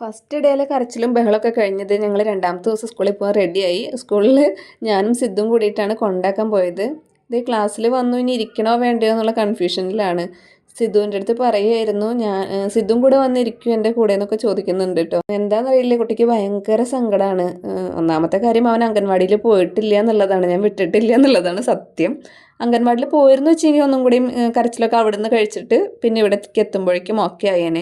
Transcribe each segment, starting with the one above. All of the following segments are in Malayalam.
ഫസ്റ്റ് ഡേയിലെ കരച്ചിലും ബഹളമൊക്കെ കഴിഞ്ഞത് ഞങ്ങൾ രണ്ടാമത്തെ ദിവസം സ്കൂളിൽ പോകാൻ റെഡിയായി. സ്കൂളിൽ ഞാനും സിദ്ധും കൂടിയിട്ടാണ് കൊണ്ടാക്കാൻ പോയത്. ഇത് ക്ലാസ്സിൽ വന്നു ഇനി ഇരിക്കണോ വേണ്ടയോ എന്നുള്ള കൺഫ്യൂഷനിലാണ്. സിദ്ധുവിൻ്റെ അടുത്ത് പറയുമായിരുന്നു, സിദ്ധും കൂടെ വന്നിരിക്കും എൻ്റെ കൂടെ എന്നൊക്കെ ചോദിക്കുന്നുണ്ട് കേട്ടോ. എന്താണെന്നറിയില്ല, കുട്ടിക്ക് ഭയങ്കര സങ്കടമാണ്. ഒന്നാമത്തെ കാര്യം, അവൻ അംഗൻവാടിയിൽ പോയിട്ടില്ല എന്നുള്ളതാണ്, ഞാൻ വിട്ടിട്ടില്ല എന്നുള്ളതാണ് സത്യം. അംഗൻവാടിയിൽ പോയിരുന്നു വെച്ചെങ്കിൽ ഒന്നും കൂടിയും കരച്ചിലൊക്കെ അവിടെ നിന്ന് കഴിച്ചിട്ട് പിന്നെ ഇവിടേക്ക് എത്തുമ്പോഴേക്കും ഓക്കെ ആയേനെ.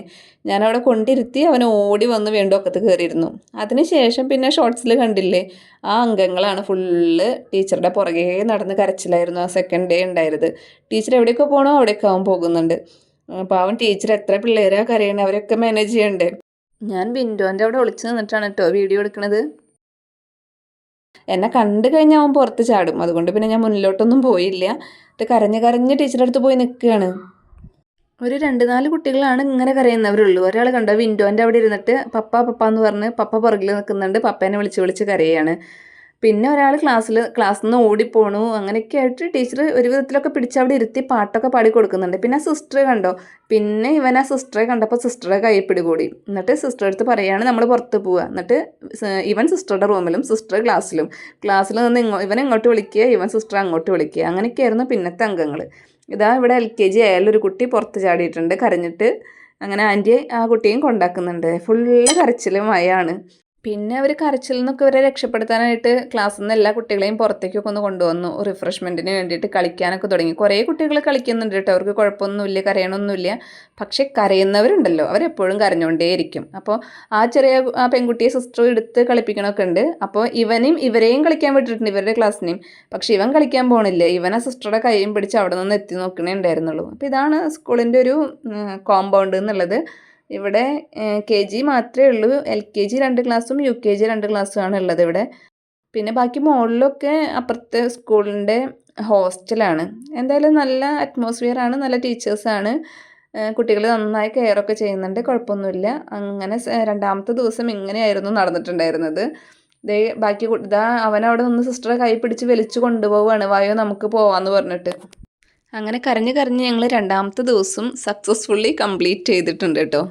ഞാനവിടെ കൊണ്ടിരുത്തി അവൻ ഓടി വന്ന് വീണ്ടും ഒക്കത്ത് കയറിയിരുന്നു. അതിനുശേഷം പിന്നെ ഷോർട്സിൽ കണ്ടില്ലേ, ആ അംഗങ്ങളാണ് ഫുള്ള് ടീച്ചറുടെ പുറകെ നടന്ന് കരച്ചിലായിരുന്നു ആ സെക്കൻഡ് ഡേ ഉണ്ടായത്. ടീച്ചർ എവിടെയൊക്കെ പോകണോ അവിടെയൊക്കെ അവൻ പോകുന്നുണ്ട്. പാവം ടീച്ചർ എത്ര പിള്ളേരാ കരയണേ, അവരൊക്കെ മാനേജ് ചെയ്യണ്ടേ. ഞാൻ വിൻഡോൻ്റെ അവിടെ ഒളിച്ച് നിന്നിട്ടാണ് കേട്ടോ വീഡിയോ എടുക്കുന്നത്. എന്നെ കണ്ടു കഴിഞ്ഞാൽ അവൻ പുറത്ത് ചാടും, അതുകൊണ്ട് പിന്നെ ഞാൻ മുന്നിലോട്ടൊന്നും പോയില്ല. കരഞ്ഞ് കരഞ്ഞ് ടീച്ചറുടെ അടുത്ത് പോയി നിൽക്കുകയാണ്. ഒരു 2-4 കുട്ടികളാണ് ഇങ്ങനെ കരയുന്നവരുള്ളൂ. ഒരാൾ കണ്ടോ വിൻഡോൻ്റെ അവിടെ ഇരുന്നിട്ട് പപ്പ പപ്പ എന്ന് പറഞ്ഞ് പപ്പ പുറകിൽ നിൽക്കുന്നുണ്ട്, പപ്പേനെ വിളിച്ച് വിളിച്ച് കരയാണ്. പിന്നെ ഒരാൾ ക്ലാസ്സിൽ നിന്ന് ഓടിപ്പോണു. അങ്ങനെയൊക്കെ ആയിട്ട് ടീച്ചർ ഒരു വിധത്തിലൊക്കെ പിടിച്ച് അവിടെ ഇരുത്തി പാട്ടൊക്കെ പാടി കൊടുക്കുന്നുണ്ട്. പിന്നെ ആ സിസ്റ്ററെ കണ്ടോ, പിന്നെ ഇവൻ ആ സിസ്റ്ററെ കണ്ടപ്പോൾ സിസ്റ്ററെ കൈ പിടികൂടി. എന്നിട്ട് സിസ്റ്റർ അടുത്ത് പറയുകയാണ് നമ്മൾ പുറത്ത് പോവുക. എന്നിട്ട് ഇവൻ സിസ്റ്ററുടെ റൂമിലും സിസ്റ്റർ ക്ലാസ്സിൽ നിന്ന് ഇവൻ ഇങ്ങോട്ട് വിളിക്കുക, ഇവൻ സിസ്റ്റർ അങ്ങോട്ട് വിളിക്കുക. അങ്ങനെയൊക്കെയായിരുന്നു പിന്നത്തെ അംഗങ്ങൾ. ഇതാ ഇവിടെ LKG ആയാലൊരു കുട്ടി പുറത്ത് ചാടിയിട്ടുണ്ട് കരഞ്ഞിട്ട്. അങ്ങനെ ആൻറ്റി ആ കുട്ടിയും കൊണ്ടാക്കുന്നുണ്ട്. ഫുള്ള് കരച്ചിലും മയാണ്. പിന്നെ അവർ കരച്ചിൽ നിന്നൊക്കെ ഇവരെ രക്ഷപ്പെടുത്താനായിട്ട് ക്ലാസ്സിൽ നിന്ന് എല്ലാ കുട്ടികളെയും പുറത്തേക്കൊക്കെ ഒന്ന് കൊണ്ടുവന്നു. റിഫ്രഷ്മെൻറ്റിന് വേണ്ടിയിട്ട് കളിക്കാനൊക്കെ തുടങ്ങി. കുറേ കുട്ടികൾ കളിക്കുന്നുണ്ട് കേട്ടോ, അവർക്ക് കുഴപ്പമൊന്നുമില്ല, കരയണമൊന്നുമില്ല. പക്ഷേ കരയുന്നവരുണ്ടല്ലോ, അവരെപ്പോഴും കരഞ്ഞുകൊണ്ടേയിരിക്കും. അപ്പോൾ ആ പെൺകുട്ടിയെ സിസ്റ്റർ എടുത്ത് കളിപ്പിക്കണമൊക്കെ ഉണ്ട്. അപ്പോൾ ഇവരെയും കളിക്കാൻ വിട്ടിട്ടുണ്ട്, ഇവരുടെ ക്ലാസ്സിനെയും. പക്ഷേ ഇവൻ കളിക്കാൻ പോകണില്ല, ഇവൻ ആ സിസ്റ്ററുടെ കൈയും പിടിച്ച് അവിടെ നിന്ന് എത്തി നോക്കണേ ഉണ്ടായിരുന്നുള്ളൂ. അപ്പോൾ ഇതാണ് സ്കൂളിൻ്റെ ഒരു കോമ്പൗണ്ട് എന്നുള്ളത്. ഇവിടെ KG മാത്രമേ ഉള്ളൂ. LKG 2 ക്ലാസ്സും UKG 2 ക്ലാസ്സുമാണ് ഉള്ളത് ഇവിടെ. പിന്നെ ബാക്കി മുകളിലൊക്കെ അപ്പുറത്തെ സ്കൂളിൻ്റെ ഹോസ്റ്റലാണ്. എന്തായാലും നല്ല അറ്റ്മോസ്ഫിയറാണ്, നല്ല ടീച്ചേഴ്സാണ്. കുട്ടികൾ നന്നായി കെയറൊക്കെ ചെയ്യുന്നുണ്ട്, കുഴപ്പമൊന്നുമില്ല. അങ്ങനെ രണ്ടാമത്തെ ദിവസം ഇങ്ങനെയായിരുന്നു നടന്നിട്ടുണ്ടായിരുന്നത്. ബാക്കി അവനവിടെ നിന്ന് സിസ്റ്ററെ കൈ പിടിച്ച് വലിച്ചു കൊണ്ടുപോവുകയാണ്, വായോ നമുക്ക് പോവാമെന്ന് പറഞ്ഞിട്ട്. അങ്ങനെ കരഞ്ഞ് കരഞ്ഞ് ഞങ്ങൾ രണ്ടാമത്തെ ദിവസം സക്സസ്ഫുള്ളി കംപ്ലീറ്റ് ചെയ്തിട്ടുണ്ട് കേട്ടോ.